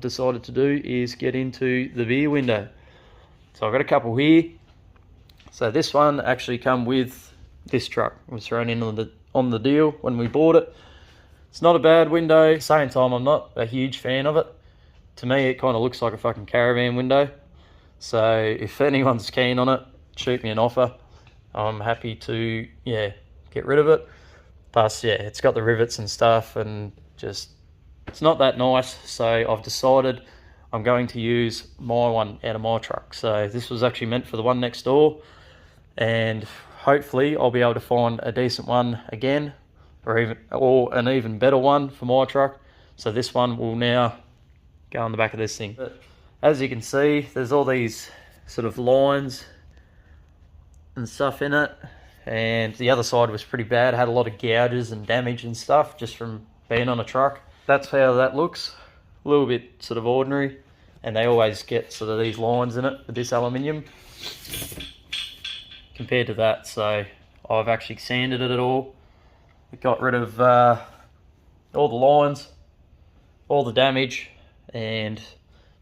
decided to do is get into the rear window. So I've got a couple here. So this one actually come with this truck. It was thrown in on the deal when we bought it. It's not a bad window. At the same time, I'm not a huge fan of it. To me, it kind of looks like a fucking caravan window. So if anyone's keen on it, shoot me an offer. I'm happy to, yeah, get rid of it. Plus, yeah, it's got the rivets and stuff, and just, it's not that nice. So I've decided I'm going to use my one out of my truck. So this was actually meant for the one next door, and hopefully I'll be able to find a decent one again, or an even better one for my truck. So this one will now go on the back of this thing. But as you can see, there's all these sort of lines and stuff in it, and the other side was pretty bad. It had a lot of gouges and damage and stuff just from being on a truck. That's how that looks. A little bit sort of ordinary, and they always get sort of these lines in it with this aluminium compared to that. So I've actually sanded it all. It got rid of all the lines, all the damage, and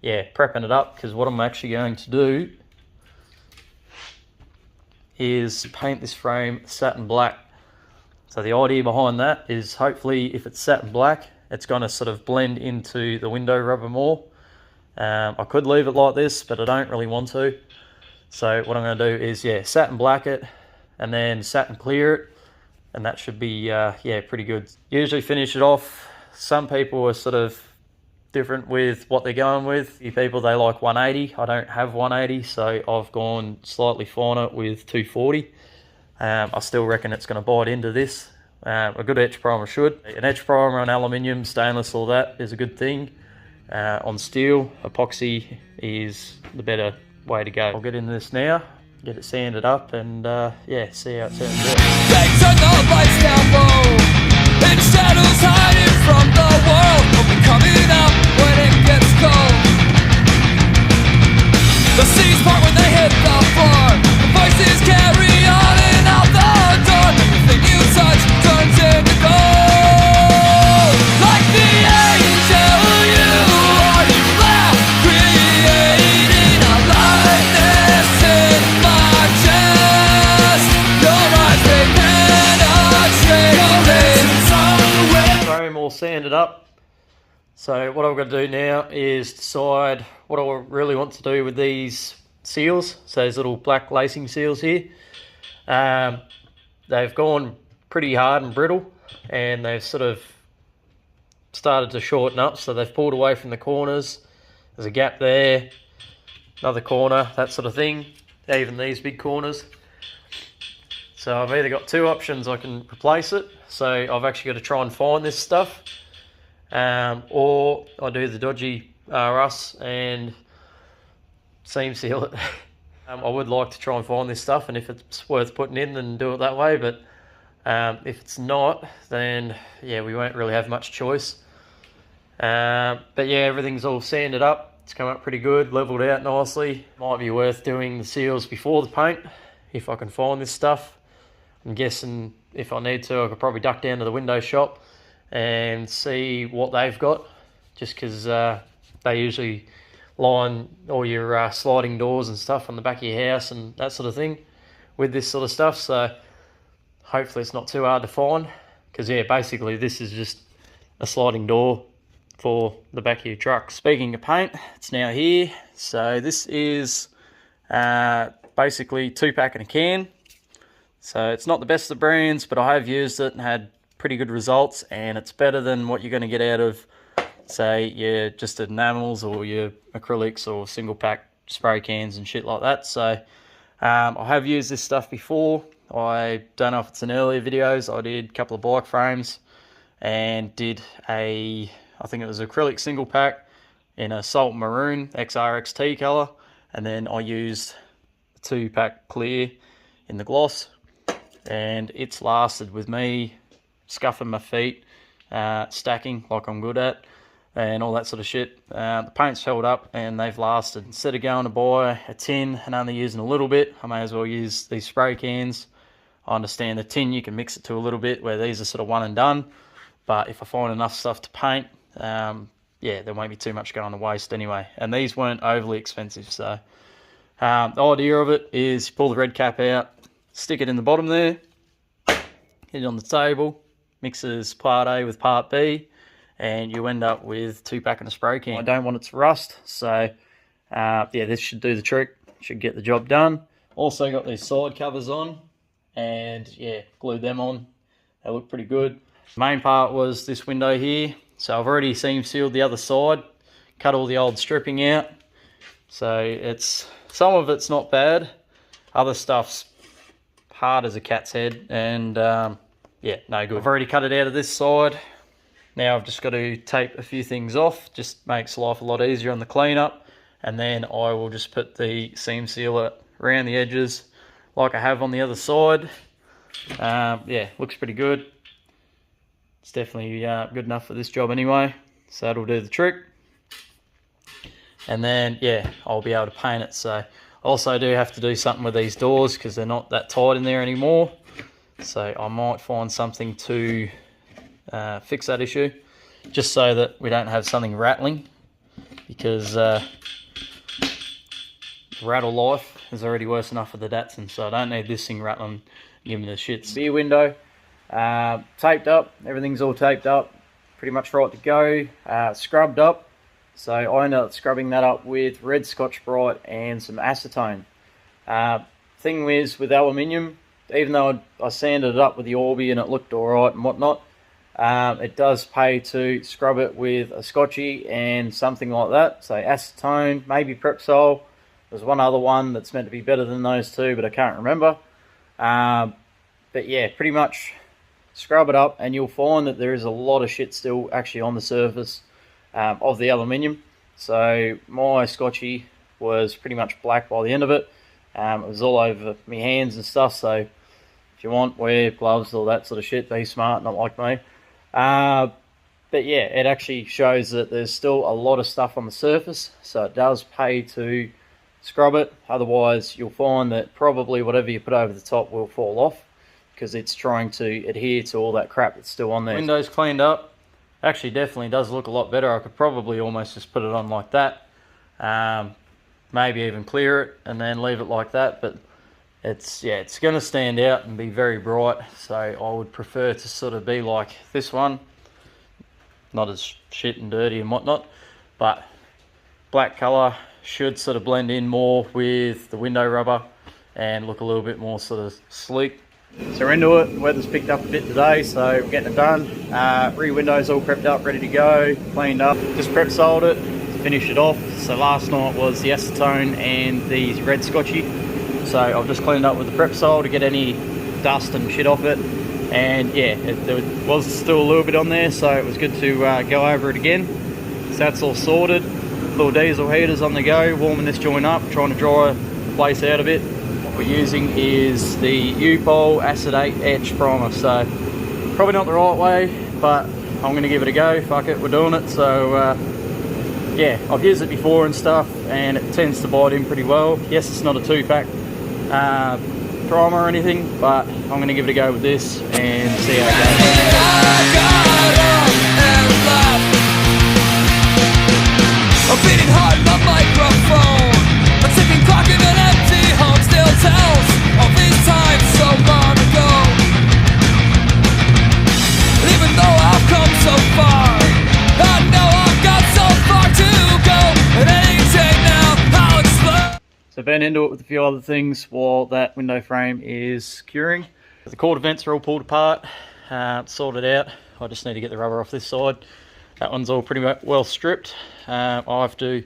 yeah, prepping it up, because what I'm actually going to do is paint this frame satin black. So the idea behind that is, hopefully if it's satin black, it's going to sort of blend into the window rubber more. I could leave it like this, but I don't really want to. So what I'm going to do is, yeah, satin black it and then satin clear it, and that should be yeah, pretty good. Usually finish it off. Some people are sort of different with what they're going with. A few people, they like 180. I don't have 180, so I've gone slightly finer with 240. I still reckon it's going to bite into this. A good etch primer should. An etch primer on aluminium, stainless, all that is a good thing. On steel, epoxy is the better way to go. I'll get into this now, get it sanded up, and yeah, see how it turns out. They turn the lights down low, in shadows hiding from the world, only coming up when it gets cold. The seas part when they hit the floor, the voices carry on and out the door. Everything you touch turns into gold. Like the angel you are, you laugh, creating a likeness in my chest. Your eyes, they penetrate your veins. Frame all sanded up. So what I'm going to do now is decide what I really want to do with these seals. So these little black lacing seals here. They've gone pretty hard and brittle, and they've sort of started to shorten up. So they've pulled away from the corners. There's a gap there, another corner, that sort of thing. Even these big corners. So I've either got two options. I can replace it. So I've actually got to try and find this stuff. Or I do the dodgy rust and seam seal it. I would like to try and find this stuff, and if it's worth putting in, then do it that way. But if it's not, then yeah, we won't really have much choice. But yeah, everything's all sanded up. It's come up pretty good, leveled out nicely. Might be worth doing the seals before the paint if I can find this stuff. I'm guessing if I need to, I could probably duck down to the window shop and see what they've got, just because they usually line all your sliding doors and stuff on the back of your house and that sort of thing with this sort of stuff. So hopefully it's not too hard to find, because yeah, basically this is just a sliding door for the back of your truck. Speaking of paint, it's now here. So this is basically 2-pack in a can. So it's not the best of brands, but I have used it and had pretty good results, and it's better than what you're going to get out of, say, your just enamels or your acrylics or single pack spray cans and shit like that. So I have used this stuff before. I don't know if it's in earlier videos. I did a couple of bike frames and did I think it was acrylic single pack in a salt maroon XRXT color, and then I used a 2-pack clear in the gloss, and it's lasted with me scuffing my feet, stacking like I'm good at, and all that sort of shit. The paint's held up and they've lasted. Instead of going to buy a tin and only using a little bit, I may as well use these spray cans. I understand the tin you can mix it to a little bit, where these are sort of one and done, but if I find enough stuff to paint, yeah, there won't be too much going to waste anyway. And these weren't overly expensive, so the idea of it is pull the red cap out, stick it in the bottom there, hit it on the table, mixes part A with part B, and you end up with 2-pack and a spray can. I don't want it to rust, so yeah, this should do the trick, should get the job done. Also got these side covers on, and yeah, glued them on. They look pretty good. The main part was this window here, so I've already seam sealed the other side, cut all the old stripping out, so it's, some of it's not bad, other stuff's hard as a cat's head, and yeah, no good. I've already cut it out of this side. Now I've just got to tape a few things off, just makes life a lot easier on the cleanup, and then I will just put the seam sealer around the edges like I have on the other side. Yeah, looks pretty good. It's definitely good enough for this job anyway, so that'll do the trick. And then yeah, I'll be able to paint it. So I also do have to do something with these doors because they're not that tight in there anymore, so I might find something to fix that issue, just so that we don't have something rattling, because rattle life is already worse enough for the Datsun, so I don't need this thing rattling, giving me the shits. Rear window taped up, everything's all taped up, pretty much right to go. Scrubbed up, so I ended up scrubbing that up with red Scotch-Brite and some acetone. Thing is, with aluminium, even though I sanded it up with the Orbi and it looked alright and whatnot, it does pay to scrub it with a Scotchy and something like that. So acetone, maybe Prepsol. There's one other one that's meant to be better than those two, but I can't remember. But yeah, pretty much scrub it up, and you'll find that there is a lot of shit still actually on the surface of the aluminium. So my Scotchy was pretty much black by the end of it. It was all over my hands and stuff, so if you want, wear gloves, all that sort of shit. Be smart, not like me. But yeah, it actually shows that there's still a lot of stuff on the surface, so it does pay to scrub it. Otherwise, you'll find that probably whatever you put over the top will fall off, because it's trying to adhere to all that crap that's still on there. Windows cleaned up. Actually, definitely does look a lot better. I could probably almost just put it on like that. Maybe even clear it and then leave it like that, but it's, yeah, it's going to stand out and be very bright, so I would prefer to sort of be like this one, not as shit and dirty and whatnot, but black colour should sort of blend in more with the window rubber and look a little bit more sort of sleek. So we're into it. The weather's picked up a bit today, so we're getting it done. Rear window's all prepped up, ready to go, cleaned up. Just prep soled it to finish it off. So last night was the acetone and the red Scotchy. So I've just cleaned up with the prep sol to get any dust and shit off it. And yeah, there was still a little bit on there, so it was good to go over it again. So that's all sorted. Little diesel heaters on the go, warming this joint up, trying to dry the place out a bit. What we're using is the U-Pol Acetate Etch Primer. So probably not the right way, but I'm going to give it a go. Fuck it, we're doing it. So yeah, I've used it before and stuff, and it tends to bite in pretty well. Yes, it's not a 2-pack primer or anything, but I'm going to give it a go with this and see how it goes. I'm beating hard in the microphone. A ticking clock in an empty home still tells of these times so long ago. And even though I've come so far, I know I've got so far to go. And any day now I'll explode. So been into it with a few other things while that window frame is curing. The quarter vents are all pulled apart, sorted out. I just need to get the rubber off this side. That one's all pretty well stripped. I have to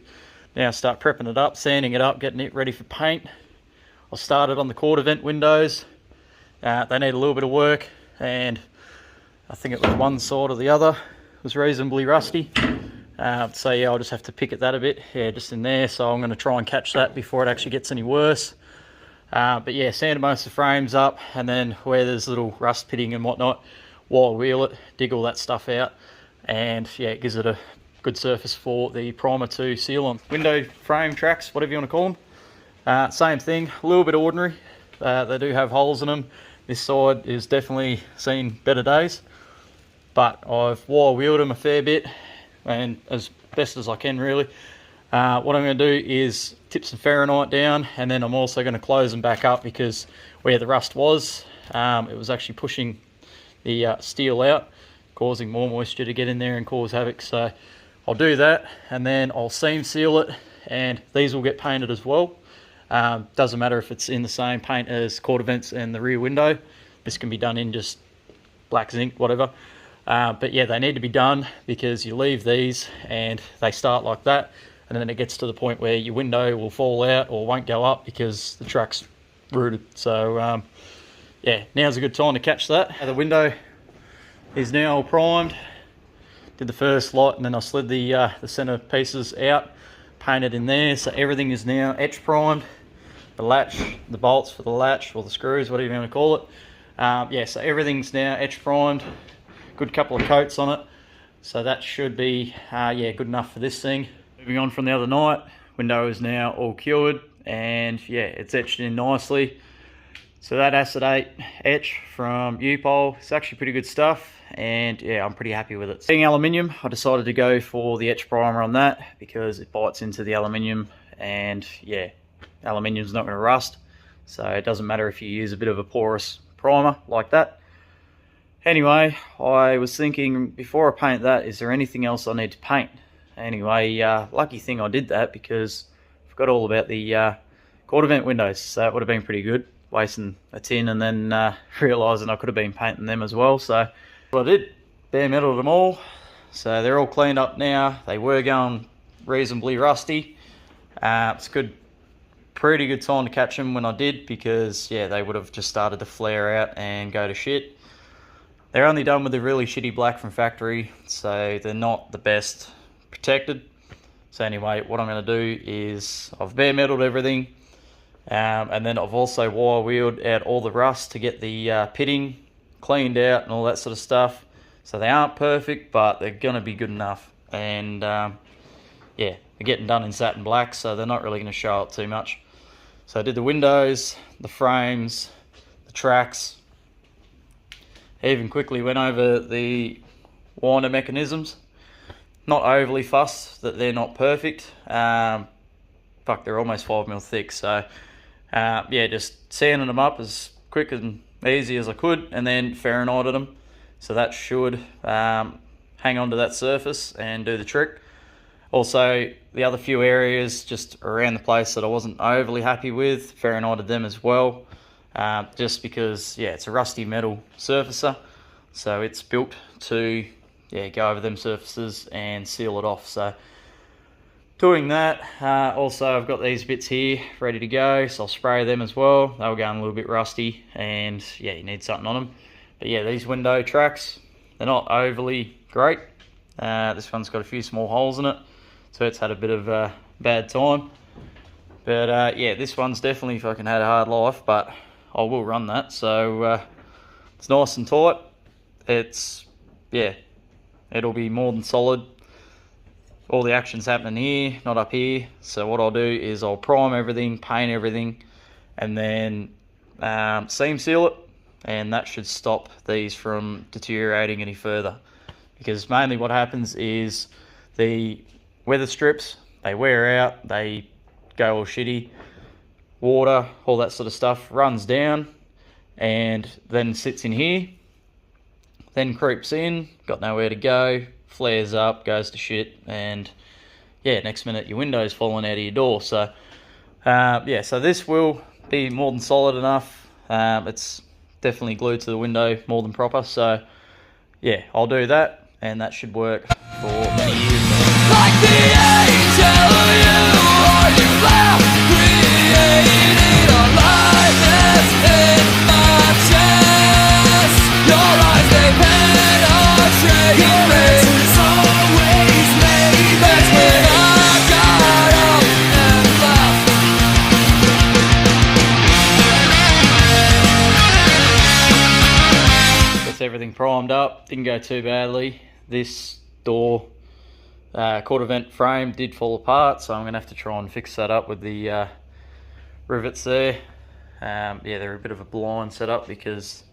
now start prepping it up, sanding it up, getting it ready for paint. I started on the quarter vent windows. They need a little bit of work, and I think it was one side or the other was reasonably rusty. So yeah, I'll just have to pick at that a bit. Yeah, just in there. So I'm going to try and catch that before it actually gets any worse. But yeah, sanded most of the frames up, and then where there's little rust pitting and whatnot, wire wheel it, dig all that stuff out. And yeah, it gives it a good surface for the primer to seal on. Window frame tracks, whatever you want to call them. Same thing, a little bit ordinary. They do have holes in them. This side is definitely seen better days, but I've wire wheeled them a fair bit and as best as I can really. What I'm going to do is tip some Fahrenheit down, and then I'm also going to close them back up, because where the rust was, it was actually pushing the steel out, causing more moisture to get in there and cause havoc. So I'll do that, and then I'll seam seal it, and these will get painted as well. Doesn't matter if it's in the same paint as quarter vents and the rear window. This can be done in just black zinc, whatever. But yeah, they need to be done, because you leave these and they start like that, and then it gets to the point where your window will fall out or won't go up because the truck's rooted. So yeah, now's a good time to catch that. The window is now all primed. Did the first lot, and then I slid the center pieces out, painted in there, so everything is now etch primed. The latch, the bolts for the latch, or the screws, whatever you want to call it. Yeah, so everything's now etch primed. Good couple of coats on it, so that should be yeah, good enough for this thing. Moving on from the other night, window is now all cured, and yeah, it's etched in nicely. So that acetate etch from U-Pole, it's actually pretty good stuff, and yeah, I'm pretty happy with it. Being aluminium, I decided to go for the etch primer on that, because it bites into the aluminium, and yeah, aluminium's not going to rust, so it doesn't matter if you use a bit of a porous primer like that. Anyway, I was thinking, before I paint that, is there anything else I need to paint? Anyway, lucky thing I did that, because I forgot all about the quarter vent windows, so that would have been pretty good, wasting a tin and then realising I could have been painting them as well. So what I did, bare metaled them all, so they're all cleaned up now. They were going reasonably rusty. It's pretty good time to catch them when I did, because yeah, they would have just started to flare out and go to shit. They're only done with a really shitty black from factory, so they're not the best protected. So anyway, what I'm going to do is I've bare metaled everything, and then I've also wire wheeled out all the rust to get the pitting cleaned out and all that sort of stuff. So they aren't perfect, but they're going to be good enough. And yeah, they're getting done in satin black, so they're not really going to show up too much. So I did the windows, the frames, the tracks. I even quickly went over the winder mechanisms. Not overly fussed that they're not perfect. Fuck, they're almost 5mm thick, so yeah, just sanding them up as quick and easy as I could, and then Fahrenheited them. So that should hang on to that surface and do the trick. Also, the other few areas just around the place that I wasn't overly happy with, Fahrenheited them as well. Just because, yeah, it's a rusty metal surfacer, so it's built to, yeah, go over them surfaces and seal it off. So doing that. Also, I've got these bits here ready to go, so I'll spray them as well. They were going a little bit rusty, and yeah, you need something on them. But yeah, these window tracks, they're not overly great. This one's got a few small holes in it, so it's had a bit of a bad time. But yeah, this one's definitely fucking had a hard life, but I will run that. So it's nice and tight. It's, yeah, it'll be more than solid. All the action's happening here, not up here. So what I'll do is I'll prime everything, paint everything, and then seam seal it, and that should stop these from deteriorating any further. Because mainly what happens is the weather strips, they wear out, they go all shitty, water, all that sort of stuff runs down and then sits in here, then creeps in, got nowhere to go, flares up, goes to shit, and yeah, next minute your window's falling out of your door. So yeah, so this will be more than solid enough. It's definitely glued to the window more than proper, so yeah, I'll do that, and that should work for many years. Like the angel you are, you laugh, created a likeness in my chest. Your eyes, they penetrate your face. It's always made. That's when I got up and left. Gets everything primed up, didn't go too badly. This door quarter vent frame did fall apart, so I'm gonna have to try and fix that up with the rivets there. Yeah, they're a bit of a blind setup because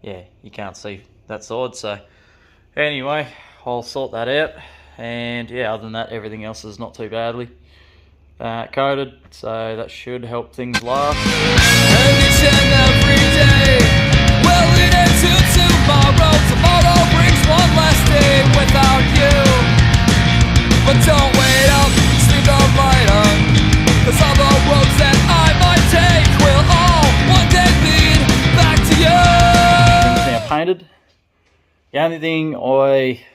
yeah, you can't see that side. So anyway, I'll sort that out and yeah, other than that, everything else is not too badly coated, so that should help things last. And each and every day will lead into tomorrow. Tomorrow brings one last day without you. But don't wait up, sleep the light on, 'cause all the roads that I might take will all one day lead back to you. Things now painted. The only thing I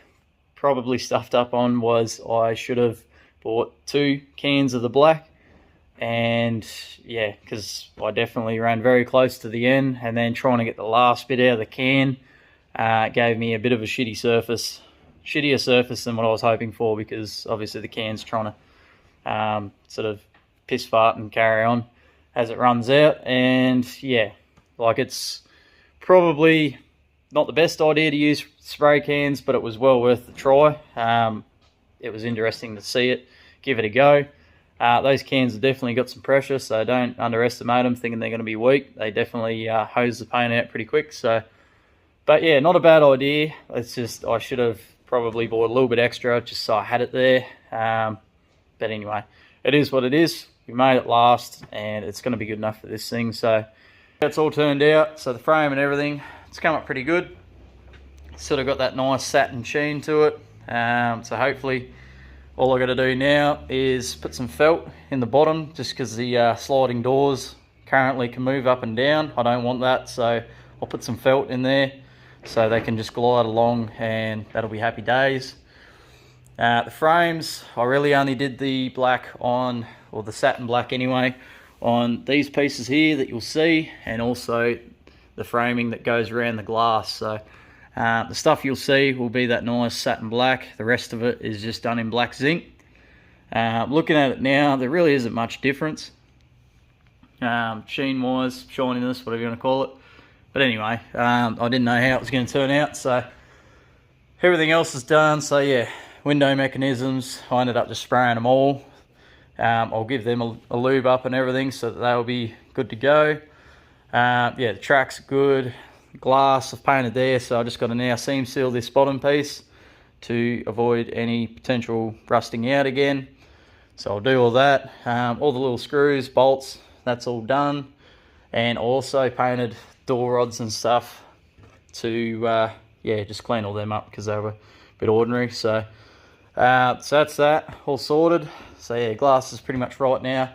probably stuffed up on was I should have bought 2 cans of the black, and yeah, because I definitely ran very close to the end, and then trying to get the last bit out of the can gave me a bit of a shittier surface than what I was hoping for, because obviously the can's trying to sort of piss fart and carry on as it runs out. And yeah, like, it's probably not the best idea to use spray cans, but it was well worth the try. It was interesting to see it, give it a go. Those cans have definitely got some pressure, so don't underestimate them thinking they're going to be weak. They definitely hose the paint out pretty quick. So, but yeah, not a bad idea. It's just I should have probably bought a little bit extra just so I had it there. But anyway, it is what it is. We made it last, and it's going to be good enough for this thing. So that's all turned out. So the frame and everything, it's come up pretty good. Sort of got that nice satin sheen to it. So hopefully all I got to do now is put some felt in the bottom, just because the sliding doors currently can move up and down. I don't want that, so I'll put some felt in there so they can just glide along, and that'll be happy days. The frames, I really only did the black on, or the satin black anyway, on these pieces here that you'll see, and also the framing that goes around the glass. So the stuff you'll see will be that nice satin black. The rest of it is just done in black zinc. Looking at it now, there really isn't much difference, sheen wise, shininess, whatever you want to call it. But anyway, I didn't know how it was going to turn out, so everything else is done. So yeah, window mechanisms, I ended up just spraying them all. I'll give them a lube up and everything, so that they'll be good to go. Yeah, the track's good. Glass I've painted there, so I just got to now seam seal this bottom piece to avoid any potential rusting out again. So I'll do all that. All the little screws, bolts, that's all done. And I also painted door rods and stuff to yeah, just clean all them up because they were a bit ordinary. So so that's that all sorted. So yeah, glass is pretty much right now.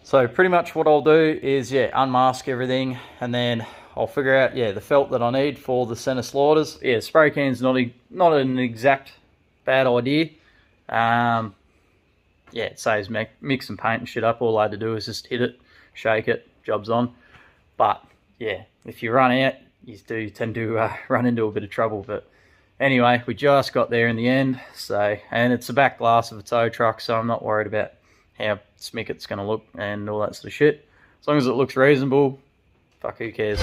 So pretty much what I'll do is, yeah, unmask everything, and then I'll figure out, yeah, the felt that I need for the center sliders. Yeah, spray can's not an exact bad idea. Yeah, it saves mixing paint and shit up. All I had to do is just hit it, shake it, job's on. But yeah, if you run out, you do tend to run into a bit of trouble. But anyway, we just got there in the end. So, and it's the back glass of a tow truck, so I'm not worried about how smick it's going to look and all that sort of shit. As long as it looks reasonable, fuck, who cares?